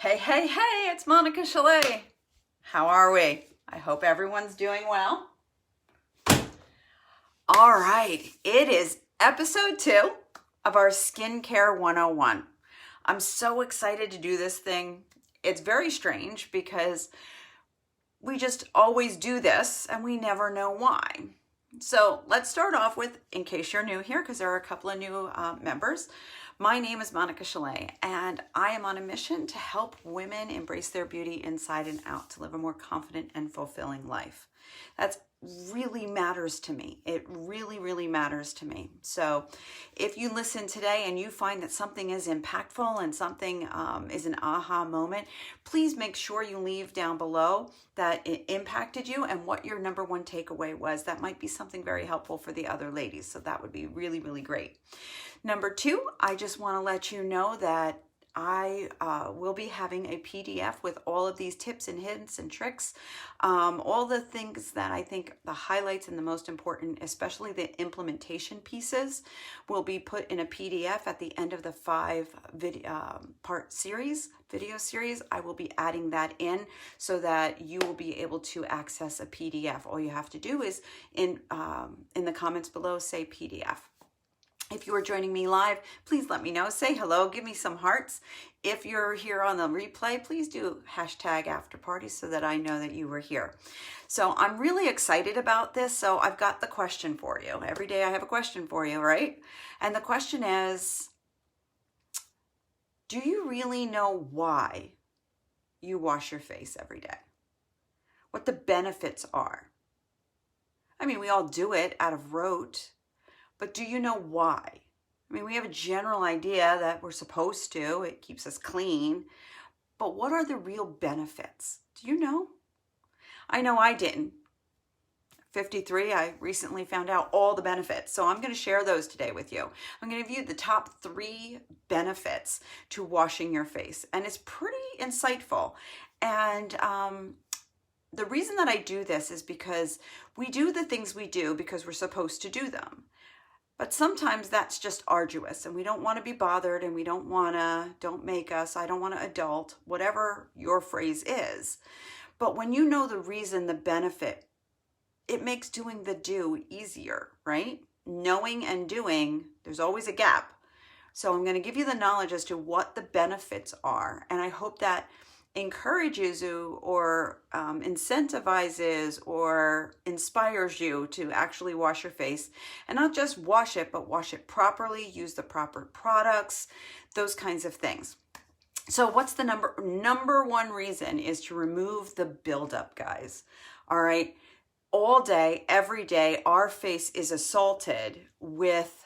Hey, hey, hey, it's Monica Chalet. How are we? I hope everyone's doing well. All right, it is episode 2 of our Skincare 101. I'm so excited to do this thing. It's very strange because we just always do this and we never know why. So let's start off with, in case you're new here, because there are a couple of new members. My name is Monica Chalet, and I am on a mission to help women embrace their beauty inside and out to live a more confident and fulfilling life. That really matters to me. It really, really matters to me. So if you listen today and you find that something is impactful and something is an aha moment, please make sure you leave down below that it impacted you and what your number one takeaway was. That might be something very helpful for the other ladies. So that would be really, really great. Number 2, I just want to let you know that I will be having a PDF with all of these tips and hints and tricks, all the things that I think the highlights and the most important, especially the implementation pieces, will be put in a PDF at the end of the 5 video series. I will be adding that in so that you will be able to access a PDF. All you have to do is in the comments below say PDF. If you are joining me live, please let me know. Say hello, give me some hearts. If you're here on the replay, please do #AfterParty so that I know that you were here. So I'm really excited about this. So I've got the question for you. Every day I have a question for you, right? And the question is, do you really know why you wash your face every day? What the benefits are? I mean, we all do it out of rote. But do you know why? I mean, we have a general idea that we're supposed to. It keeps us clean. But what are the real benefits? Do you know? I know I didn't. 53, I recently found out all the benefits. So I'm going to share those today with you. I'm going to give you the top 3 benefits to washing your face. And it's pretty insightful. And the reason that I do this is because we do the things we do because we're supposed to do them. But sometimes that's just arduous and we don't want to be bothered and we don't make us, I don't want to adult, whatever your phrase is. But when you know the reason, the benefit, it makes doing the do easier, right? Knowing and doing, there's always a gap. So I'm going to give you the knowledge as to what the benefits are. And I hope that encourages you or incentivizes or inspires you to actually wash your face, and not just wash it, but wash it properly, use the proper products, those kinds of things. So what's the number one reason is to remove the buildup, guys. All right. All day, every day, our face is assaulted with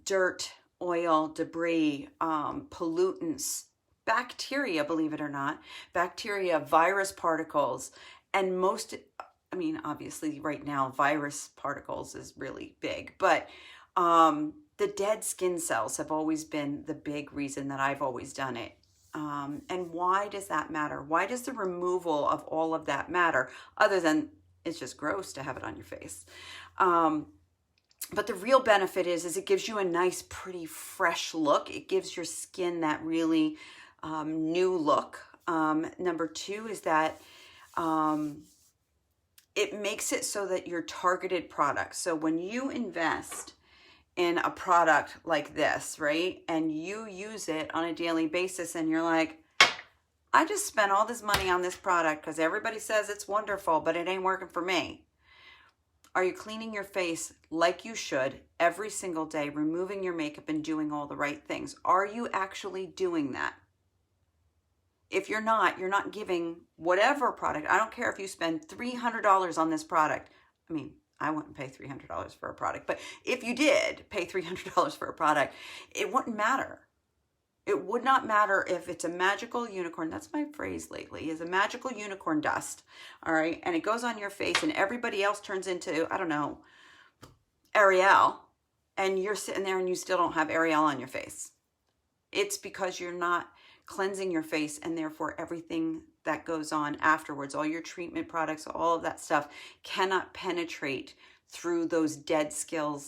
dirt, oil, debris, pollutants, bacteria, believe it or not, bacteria, virus particles, and obviously right now, virus particles is really big, but the dead skin cells have always been the big reason that I've always done it. And why does that matter? Why does the removal of all of that matter, other than it's just gross to have it on your face? But the real benefit is it gives you a nice, pretty, fresh look. It gives your skin that really new look. Number 2 is that it makes it so that your targeted products. So when you invest in a product like this, right, and you use it on a daily basis and you're like, I just spent all this money on this product because everybody says it's wonderful, but it ain't working for me. Are you cleaning your face like you should every single day, removing your makeup and doing all the right things? Are you actually doing that? If you're not giving whatever product. I don't care if you spend $300 on this product. I mean, I wouldn't pay $300 for a product, but if you did pay $300 for a product, it wouldn't matter. It would not matter if it's a magical unicorn. That's my phrase lately, is a magical unicorn dust. All right. And it goes on your face and everybody else turns into, I don't know, Ariel. And you're sitting there and you still don't have Ariel on your face. It's because you're not cleansing your face, and therefore everything that goes on afterwards, all your treatment products, all of that stuff cannot penetrate through those dead skin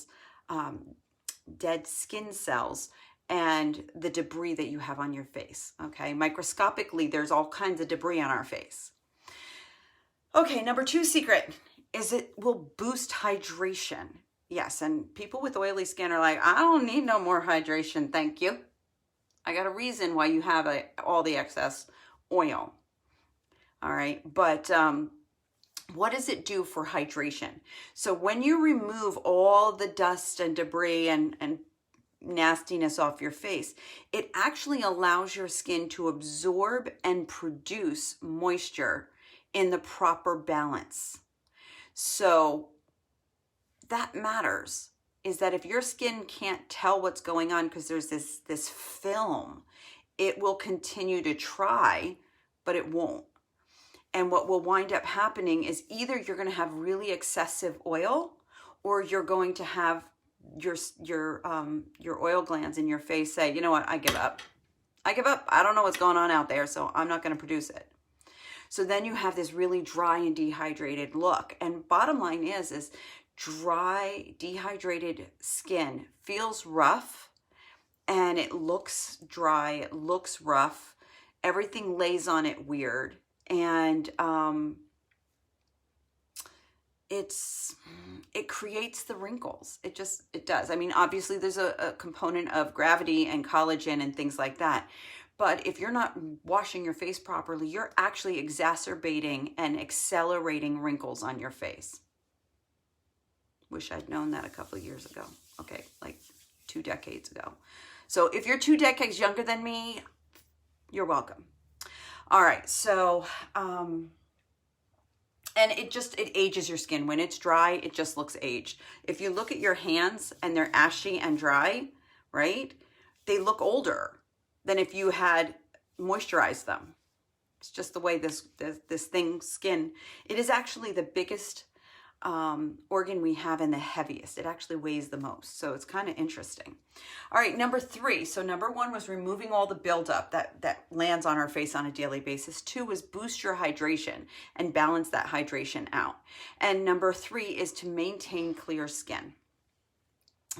cells and the debris that you have on your face, okay? Microscopically, there's all kinds of debris on our face. Okay, number 2 secret is it will boost hydration. Yes, and people with oily skin are like, I don't need no more hydration, thank you. I got a reason why you have all the excess oil. All right, but what does it do for hydration? So when you remove all the dust and debris and nastiness off your face, it actually allows your skin to absorb and produce moisture in the proper balance. So that matters, is that if your skin can't tell what's going on because there's this film, it will continue to try, but it won't. And what will wind up happening is either you're going to have really excessive oil, or you're going to have your oil glands in your face say, you know what, I give up. I give up. I don't know what's going on out there, so I'm not going to produce it. So then you have this really dry and dehydrated look. And bottom line is dry, dehydrated skin feels rough, and it looks dry, it looks rough. Everything lays on it weird. And it creates the wrinkles. It does. I mean, obviously there's a component of gravity and collagen and things like that. But if you're not washing your face properly, you're actually exacerbating and accelerating wrinkles on your face. Wish I'd known that a couple of years ago. Okay, like 2 decades ago. So if you're 2 decades younger than me, you're welcome. All right, so, and it ages your skin. When it's dry, it just looks aged. If you look at your hands and they're ashy and dry, right, they look older than if you had moisturized them. It's just the way this skin, it is actually the biggest organ we have and the heaviest. It actually weighs the most. So it's kind of interesting. All right, number 3. So number 1 was removing all the buildup that lands on our face on a daily basis. 2 was boost your hydration and balance that hydration out. And number 3 is to maintain clear skin.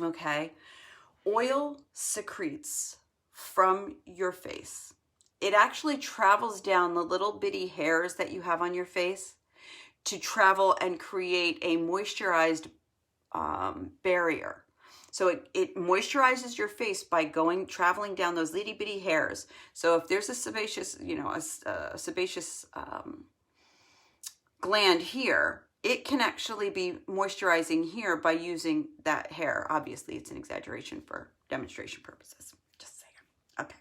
Okay. Oil secretes from your face. It actually travels down the little bitty hairs that you have on your face to travel and create a moisturized barrier. So it moisturizes your face by traveling down those itty bitty hairs. So if there's a sebaceous, a sebaceous gland here, it can actually be moisturizing here by using that hair. Obviously, it's an exaggeration for demonstration purposes. Just saying. Okay.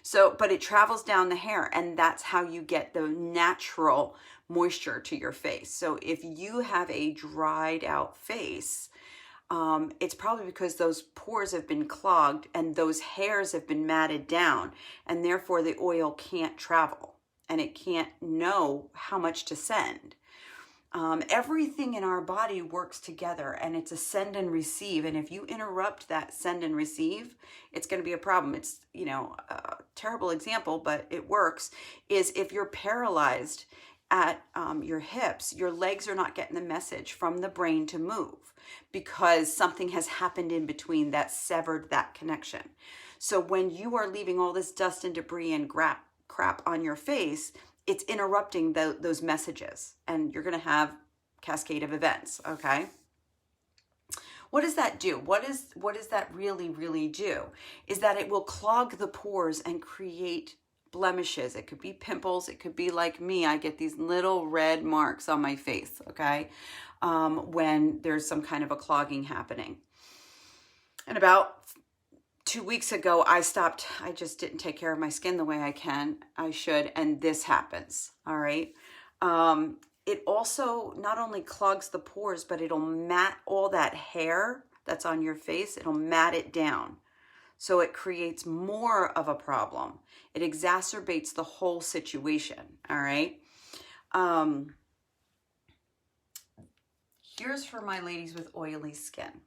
So, but it travels down the hair, and that's how you get the natural moisture to your face. So if you have a dried out face, it's probably because those pores have been clogged and those hairs have been matted down, and therefore the oil can't travel and it can't know how much to send. Everything in our body works together, and it's a send and receive. And if you interrupt that send and receive, it's going to be a problem. It's, a terrible example, but it works, is if you're paralyzed at your hips, your legs are not getting the message from the brain to move because something has happened in between that severed that connection. So when you are leaving all this dust and debris and crap on your face, it's interrupting those messages, and you're going to have cascade of events. Okay. What does that do? What does that really, really do? Is that it will clog the pores and create blemishes. It could be pimples. It could be like me. I get these little red marks on my face, okay, when there's some kind of a clogging happening. And about 2 weeks ago, I just didn't take care of my skin the way I should, and this happens, all right? It also not only clogs the pores, but it'll mat all that hair that's on your face. It'll mat it down. So it creates more of a problem. It exacerbates the whole situation, all right? Here's for my ladies with oily skin.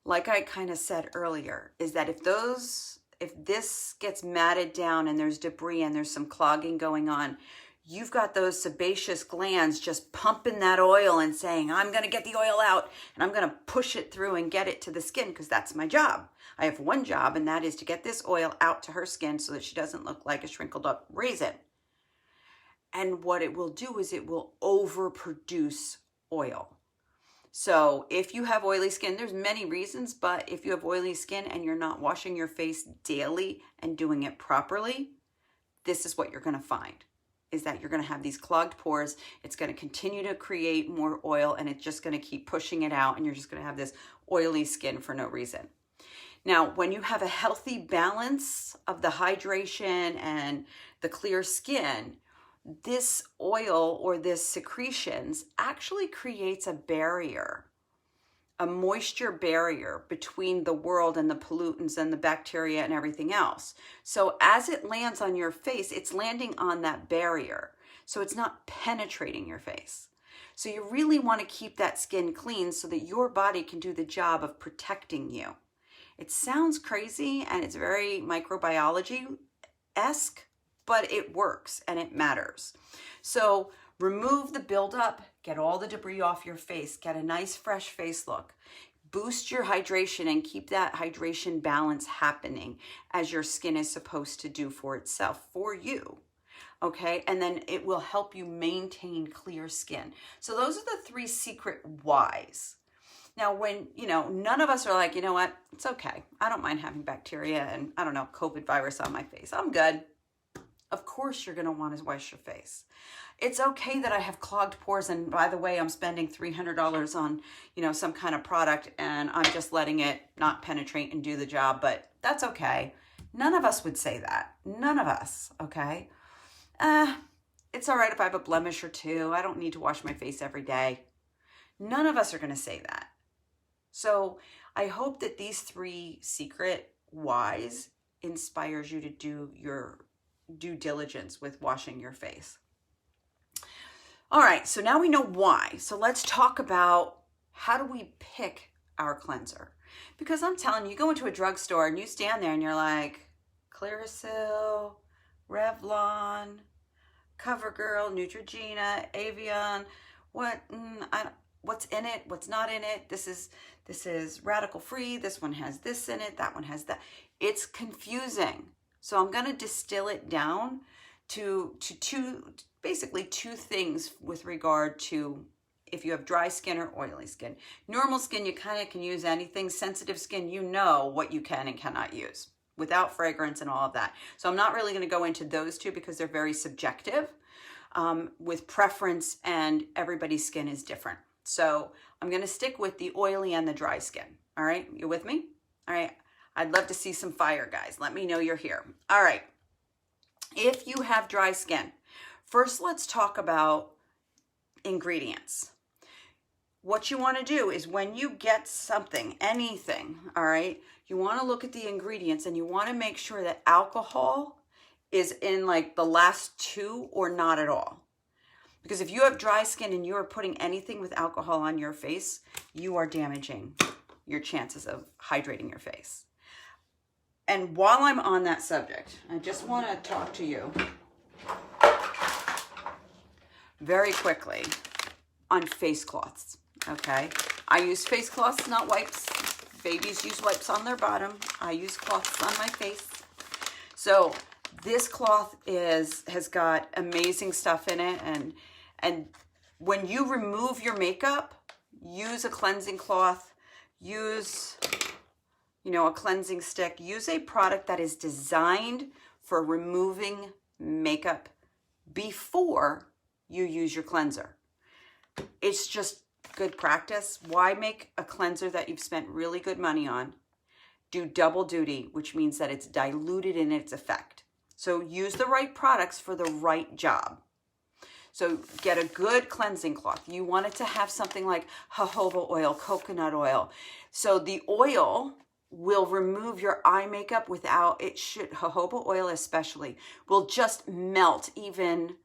Like I kind of said earlier, is that if this gets matted down and there's debris and there's some clogging going on, you've got those sebaceous glands just pumping that oil and saying, I'm going to get the oil out and I'm going to push it through and get it to the skin because that's my job. I have one job, and that is to get this oil out to her skin so that she doesn't look like a shrinkled up raisin. And what it will do is it will overproduce oil. So if you have oily skin, there's many reasons, but if you have oily skin and you're not washing your face daily and doing it properly, this is what you're going to find, is that you're going to have these clogged pores. It's going to continue to create more oil, and it's just going to keep pushing it out, and you're just going to have this oily skin for no reason. Now, when you have a healthy balance of the hydration and the clear skin, this oil or this secretions actually creates a barrier, a moisture barrier between the world and the pollutants and the bacteria and everything else. So as it lands on your face, it's landing on that barrier. So it's not penetrating your face. So you really want to keep that skin clean so that your body can do the job of protecting you. It sounds crazy and it's very microbiology-esque, but it works and it matters. So remove the buildup, get all the debris off your face, get a nice fresh face look, boost your hydration and keep that hydration balance happening as your skin is supposed to do for itself, for you. Okay, and then it will help you maintain clear skin. So those are the 3 secret whys. Now, when, none of us are like, you know what, it's okay. I don't mind having bacteria and, I don't know, COVID virus on my face. I'm good. Of course, you're going to want to wash your face. It's okay that I have clogged pores. And by the way, I'm spending $300 on, some kind of product and I'm just letting it not penetrate and do the job. But that's okay. None of us would say that. None of us. Okay. It's all right if I have a blemish or 2. I don't need to wash my face every day. None of us are going to say that. So I hope that these 3 secret whys inspires you to do your due diligence with washing your face. All right, so now we know why. So let's talk about how do we pick our cleanser? Because I'm telling you, you go into a drugstore and you stand there and you're like, Clearasil, Revlon, CoverGirl, Neutrogena, Avion, what's in it, what's not in it. This is radical free. This one has this in it. That one has that. It's confusing. So I'm going to distill it down to basically two things with regard to if you have dry skin or oily skin. Normal skin, you kind of can use anything. Sensitive skin, you know what you can and cannot use without fragrance and all of that. So I'm not really going to go into those two because they're very subjective with preference, and everybody's skin is different. So I'm going to stick with the oily and the dry skin. All right, you with me? All right. I'd love to see some fire, guys. Let me know you're here. All right. If you have dry skin, first let's talk about ingredients. What you want to do is when you get something, anything, all right, you want to look at the ingredients and you want to make sure that alcohol is in like the last 2 or not at all. Because if you have dry skin and you are putting anything with alcohol on your face, you are damaging your chances of hydrating your face. And while I'm on that subject, I just want to talk to you very quickly on face cloths, okay? I use face cloths, not wipes. Babies use wipes on their bottom. I use cloths on my face. So this cloth has got amazing stuff in it, and when you remove your makeup, use a cleansing cloth, use a cleansing stick. Use a product that is designed for removing makeup before you use your cleanser. It's just good practice. Why make a cleanser that you've spent really good money on do double duty, which means that it's diluted in its effect. So use the right products for the right job. So get a good cleansing cloth. You want it to have something like jojoba oil, coconut oil. So the oil will remove your eye makeup without, jojoba oil especially, will just melt even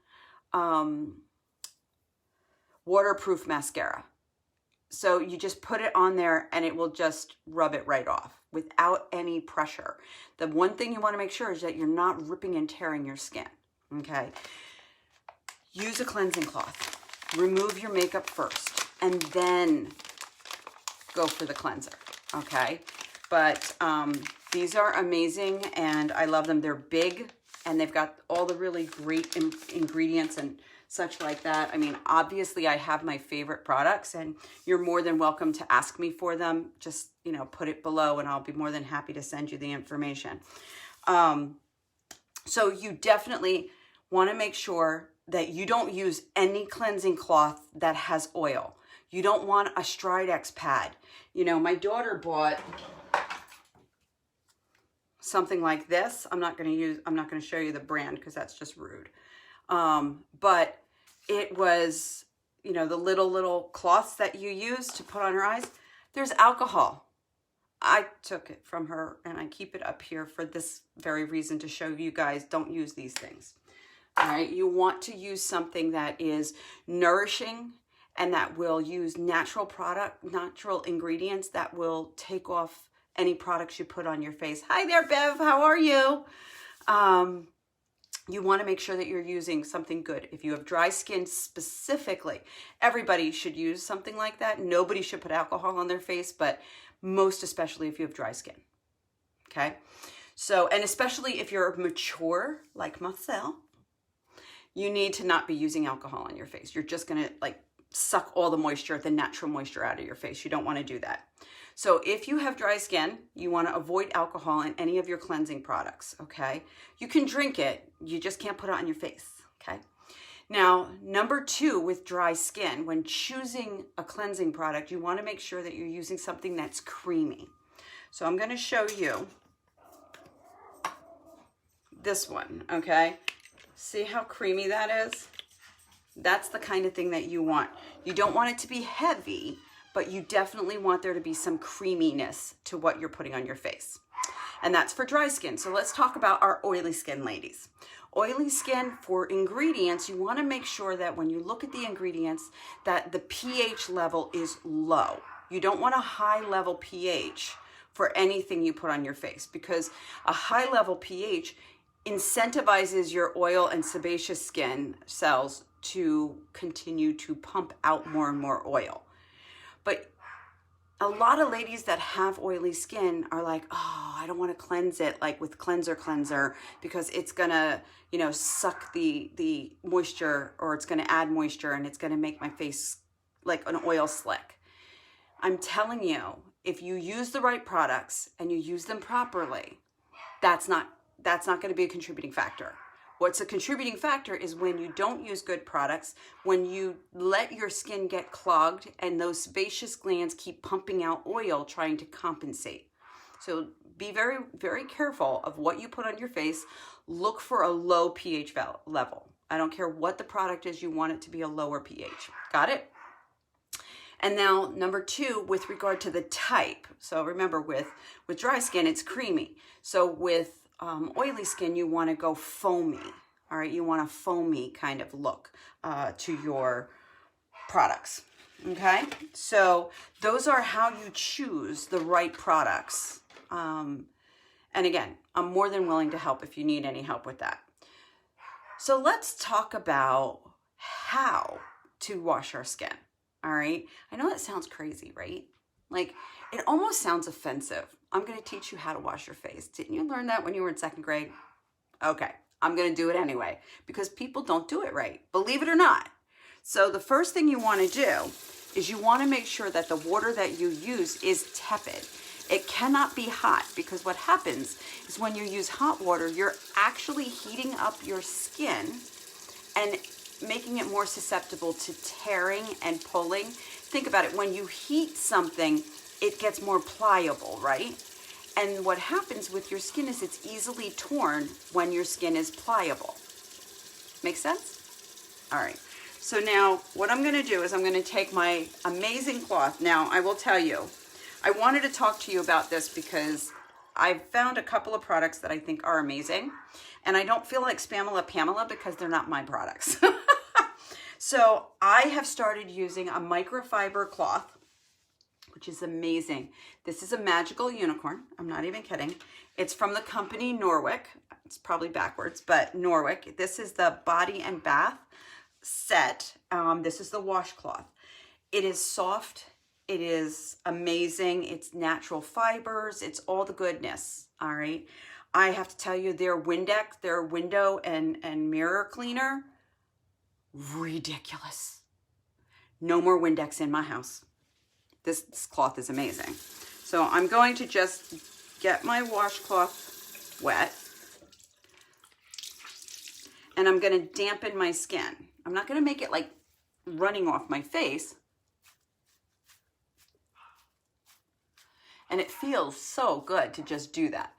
waterproof mascara. So you just put it on there and it will just rub it right off without any pressure. The one thing you want to make sure is that you're not ripping and tearing your skin, okay? use a cleansing cloth. Remove your makeup first and then go for the cleanser, okay? But these are amazing and I love them. They're big and they've got all the really great ingredients and such like that. I mean, obviously I have my favorite products and you're more than welcome to ask me for them. Just, you know, put it below and I'll be more than happy to send you the information. So you definitely want to make sure that you don't use any cleansing cloth that has oil. You don't want a Stridex pad. You know, my daughter bought something like this. I'm not going to show you the brand because that's just rude. But it was, you know, the little cloths that you use to put on your eyes. There's alcohol. I took it from her and I keep it up here for this very reason, to show you guys don't use these things. All right. You want to use something that is nourishing and that will use natural ingredients that will take off any products you put on your face. Hi there, Bev. How are you? You want to make sure that you're using something good. If you have dry skin specifically, everybody should use something like that. Nobody should put alcohol on their face, but most especially if you have dry skin. Okay? So, and especially if you're mature like myself, you need to not be using alcohol on your face. You're just going to like suck all the moisture, the natural moisture out of your face. You don't want to do that. So if you have dry skin, you want to avoid alcohol in any of your cleansing products, okay? You can drink it, you just can't put it on your face, okay? Now, number 2 with dry skin, when choosing a cleansing product, you want to make sure that you're using something that's creamy. So I'm going to show you this one, okay? See how creamy that is? That's the kind of thing that you want. You don't want it to be heavy, but you definitely want there to be some creaminess to what you're putting on your face. And that's for dry skin. So let's talk about our oily skin ladies. Oily skin, for ingredients, you want to make sure that when you look at the ingredients that the pH level is low. You don't want a high level pH for anything you put on your face, because a high level pH incentivizes your oil and sebaceous skin cells to continue to pump out more and more oil. But a lot of ladies that have oily skin are like, oh, I don't want to cleanse it like with cleanser because it's going to, you know, suck the moisture, or it's going to add moisture and it's going to make my face like an oil slick. I'm telling you, if you use the right products and you use them properly, that's not going to be a contributing factor. What's a contributing factor is when you don't use good products, when you let your skin get clogged and those sebaceous glands keep pumping out oil trying to compensate. So be very, very careful of what you put on your face. Look for a low pH level. I don't care what the product is, you want it to be a lower pH. Got it? And now number 2, with regard to the type. So remember with dry skin, it's creamy. So with oily skin, you want to go foamy. All right, you want a foamy kind of look to your products. Okay, so those are how you choose the right products. And again, I'm more than willing to help if you need any help with that. So let's talk about how to wash our skin. All right, I know that sounds crazy, right? Like, it almost sounds offensive. I'm going to teach you how to wash your face. Didn't you learn that when you were in 2nd grade? Okay, I'm going to do it anyway because people don't do it right, believe it or not. So the first thing you want to do is you want to make sure that the water that you use is tepid. It cannot be hot, because what happens is when you use hot water, you're actually heating up your skin and making it more susceptible to tearing and pulling. Think about it. When you heat something, it gets more pliable, right? And what happens with your skin is it's easily torn when your skin is pliable. Make sense? All right. So now what I'm going to do is I'm going to take my amazing cloth. Now, I will tell you, I wanted to talk to you about this because I've found a couple of products that I think are amazing. And I don't feel like Spamela Pamela because they're not my products. So I have started using a microfiber cloth, which is amazing. This is a magical unicorn. I'm not even kidding. It's from the company Norwick. It's probably backwards, but Norwick. This is the Body and Bath set. This is the washcloth. It is soft. It is amazing. It's natural fibers. It's all the goodness. All right. I have to tell you, their Windex, their window and mirror cleaner, ridiculous. No more Windex in my house. This cloth is amazing. So I'm going to just get my washcloth wet. And I'm going to dampen my skin. I'm not going to make it like running off my face. And it feels so good to just do that.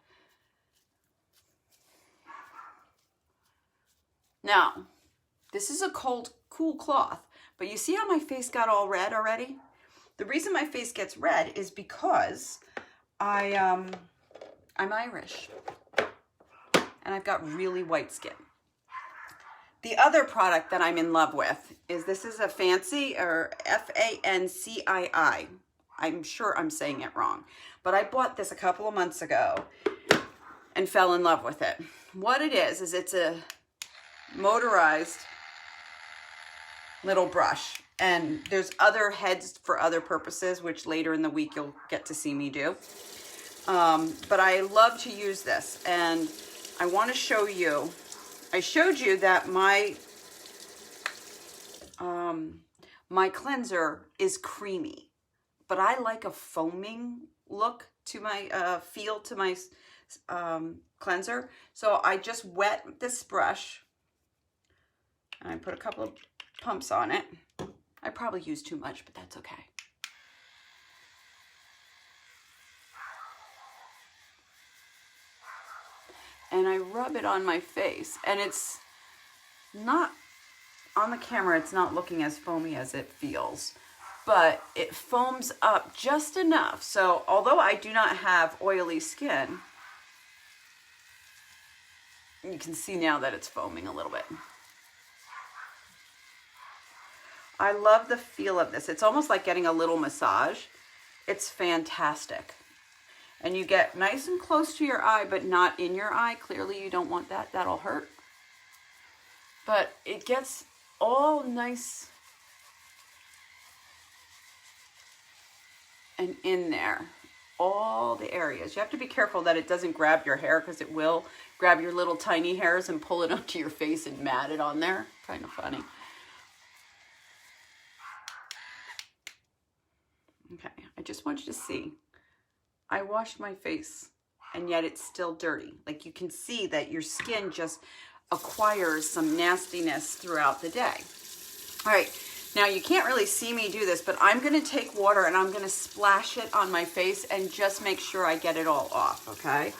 Now, this is a cool cloth, but you see how my face got all red already? The reason my face gets red is because I'm Irish and I've got really white skin. The other product that I'm in love with is this is a Fancy, or Fancii. I'm sure I'm saying it wrong, but I bought this a couple of months ago and fell in love with it. What it is it's a motorized little brush, and there's other heads for other purposes, which later in the week you'll get to see me do. But I love to use this, and I want to show you. I showed you that my my cleanser is creamy, but I like a foaming look to my feel to my cleanser. So I just wet this brush and I put a couple of pumps on it. I probably use too much, but that's okay. And I rub it on my face, and it's not, on the camera, it's not looking as foamy as it feels, but it foams up just enough. So although I do not have oily skin, you can see now that it's foaming a little bit. I love the feel of this. It's almost like getting a little massage. It's fantastic. And you get nice and close to your eye, but not in your eye. Clearly you don't want that. That'll hurt. But it gets all nice and in there. All the areas. You have to be careful that it doesn't grab your hair, because it will grab your little tiny hairs and pull it onto your face and mat it on there. Kind of funny. Okay, I just want you to see. I washed my face, and yet it's still dirty. Like, you can see that your skin just acquires some nastiness throughout the day. All right, now you can't really see me do this, but I'm gonna take water and I'm gonna splash it on my face and just make sure I get it all off, okay?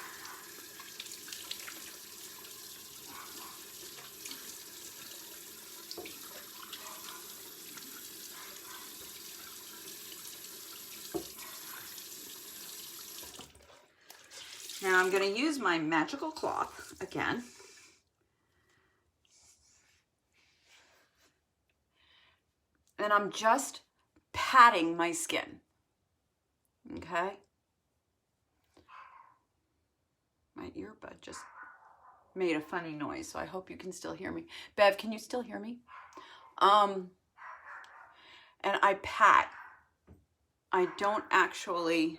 Now I'm going to use my magical cloth again. And I'm just patting my skin. Okay? My earbud just made a funny noise, so I hope you can still hear me. Bev, can you still hear me? And I pat. I don't actually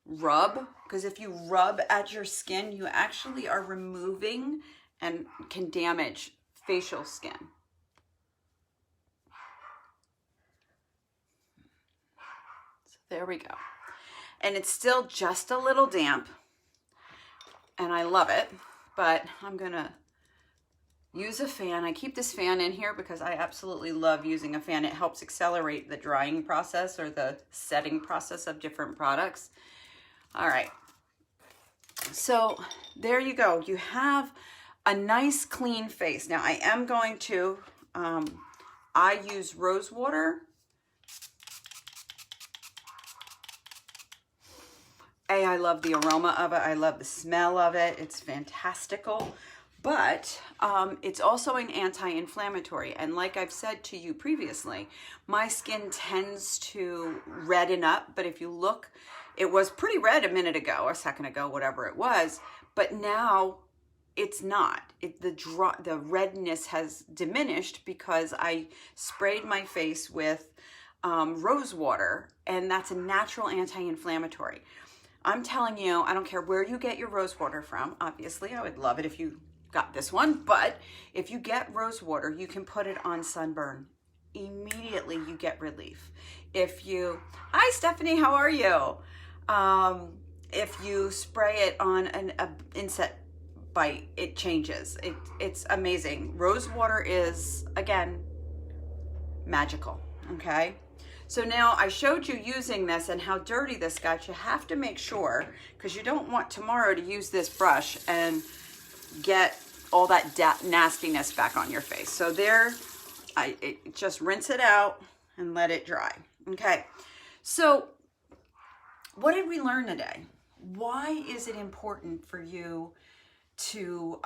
rub, because if you rub at your skin, you actually are removing and can damage facial skin. So there we go. And it's still just a little damp, and I love it, but I'm gonna use a fan. I keep this fan in here because I absolutely love using a fan. It helps accelerate the drying process or the setting process of different products. All right, so there you go. You have a nice clean face. Now I am going to, I use rose water. I love the aroma of it. I love the smell of it. It's fantastical. But it's also an anti-inflammatory. And like I've said to you previously, my skin tends to redden up. But if you look, it was pretty red a minute ago, or a second ago, whatever it was. But now it's not. the redness has diminished because I sprayed my face with rose water, and that's a natural anti-inflammatory. I'm telling you, I don't care where you get your rose water from. Obviously, I would love it if you got this one, but if you get rose water, you can put it on sunburn. Immediately you get relief. Hi Stephanie, how are you? If you spray it on an insect bite, it changes. It's amazing. Rose water is, again, magical, okay? So now I showed you using this and how dirty this got. You have to make sure, because you don't want tomorrow to use this brush and get all that nastiness back on your face. So there, just rinse it out and let it dry. Okay, so what did we learn today? Why is it important for you to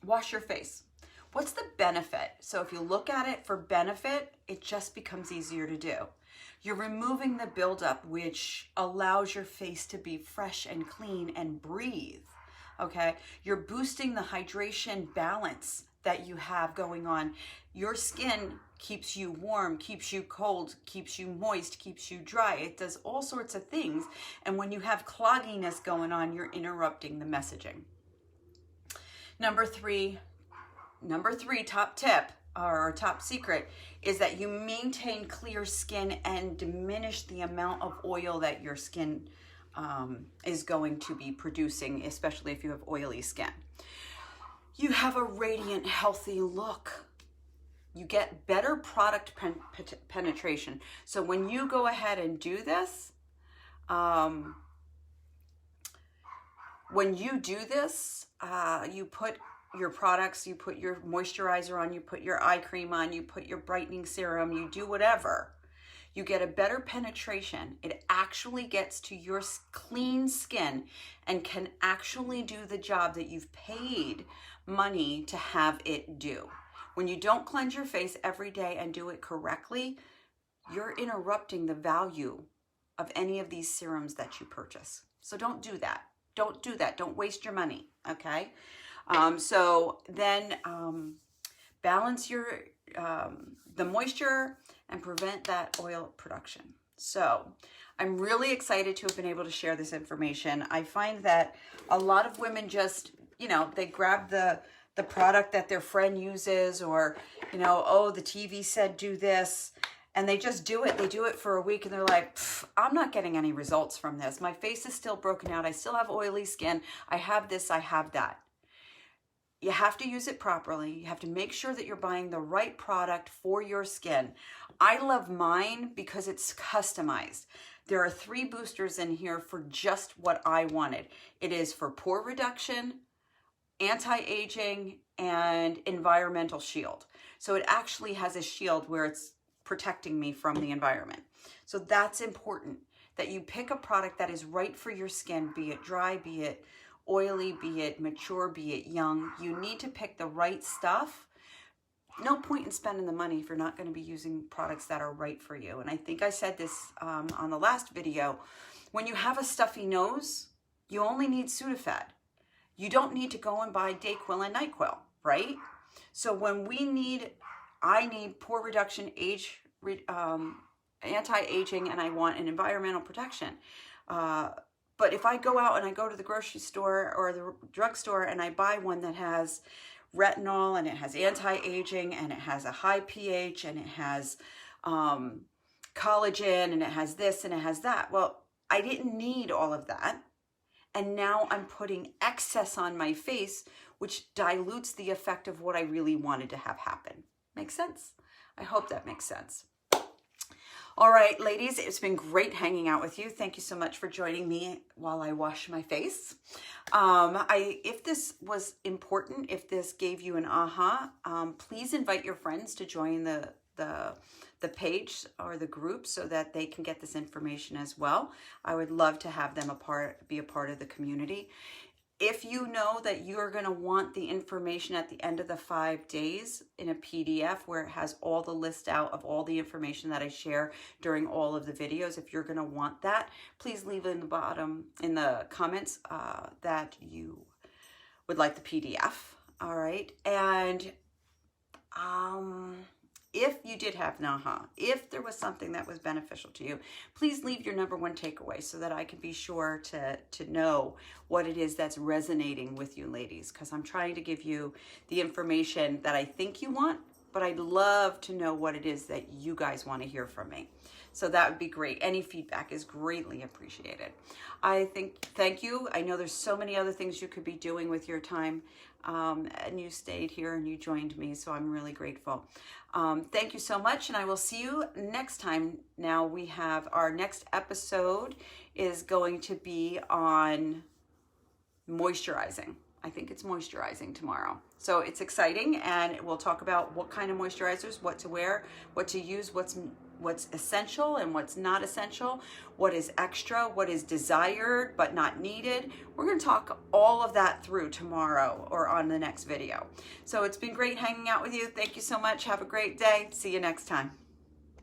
wash your face? What's the benefit? So if you look at it for benefit, it just becomes easier to do. You're removing the buildup, which allows your face to be fresh and clean and breathe, okay? You're boosting the hydration balance that you have going on. Your skin keeps you warm, keeps you cold, keeps you moist, keeps you dry. It does all sorts of things. And when you have clogginess going on, you're interrupting the messaging. Number three, top tip or top secret is that you maintain clear skin and diminish the amount of oil that your skin is going to be producing, especially if you have oily skin. You have a radiant, healthy look. You get better product penetration. So when you go ahead and do this, you put your products, you put your moisturizer on, you put your eye cream on, you put your brightening serum, you do whatever. You get a better penetration. It actually gets to your clean skin and can actually do the job that you've paid money to have it do. When you don't cleanse your face every day and do it correctly, you're interrupting the value of any of these serums that you purchase. So don't do that. Don't do that. Don't waste your money, okay? So then balance the moisture and prevent that oil production. So I'm really excited to have been able to share this information. I find that a lot of women just, they grab the product that their friend uses, or, oh, the TV said do this, and they just do it. They do it for a week and they're like, I'm not getting any results from this. My face is still broken out. I still have oily skin. I have this, I have that. You have to use it properly. You have to make sure that you're buying the right product for your skin. I love mine because it's customized. There are 3 boosters in here for just what I wanted. It is for pore reduction, anti-aging, and environmental shield. So it actually has a shield where it's protecting me from the environment. So that's important, that you pick a product that is right for your skin, be it dry, be it oily, be it mature, be it young. You need to pick the right stuff. No point in spending the money if you're not going to be using products that are right for you. And I think I said this on the last video. When you have a stuffy nose, you only need Sudafed. You don't need to go and buy Dayquil and NyQuil, right? So when I need pore reduction, anti-aging, and I want an environmental protection. But if I go out and I go to the grocery store or the drugstore and I buy one that has retinol and it has anti-aging and it has a high pH and it has collagen and it has this and it has that, well, I didn't need all of that. And now I'm putting excess on my face, which dilutes the effect of what I really wanted to have happen. Make sense? I hope that makes sense. All right, ladies, it's been great hanging out with you. Thank you so much for joining me while I wash my face. If this was important, if this gave you an aha, please invite your friends to join the page or the group so that they can get this information as well. I would love to have them be a part of the community. If you know that you're going to want the information at the end of the 5 days in a PDF where it has all the list out of all the information that I share during all of the videos, if you're going to want that, please leave in the comments that you would like the PDF. All right. And if you did have an aha, if there was something that was beneficial to you, please leave your number one takeaway so that I can be sure to know what it is that's resonating with you ladies, because I'm trying to give you the information that I think you want, but I'd love to know what it is that you guys want to hear from me. So that would be great. Any feedback is greatly appreciated. Thank you. I know there's so many other things you could be doing with your time, and you stayed here and you joined me, so I'm really grateful. Thank you so much, and I will see you next time. Now we have our next episode is going to be on moisturizing. I think it's moisturizing tomorrow. So it's exciting, and we'll talk about what kind of moisturizers, what to wear, what to use, what's essential and what's not essential, what is extra, what is desired but not needed. We're going to talk all of that through tomorrow or on the next video. So it's been great hanging out with you. Thank you so much. Have a great day. See you next time.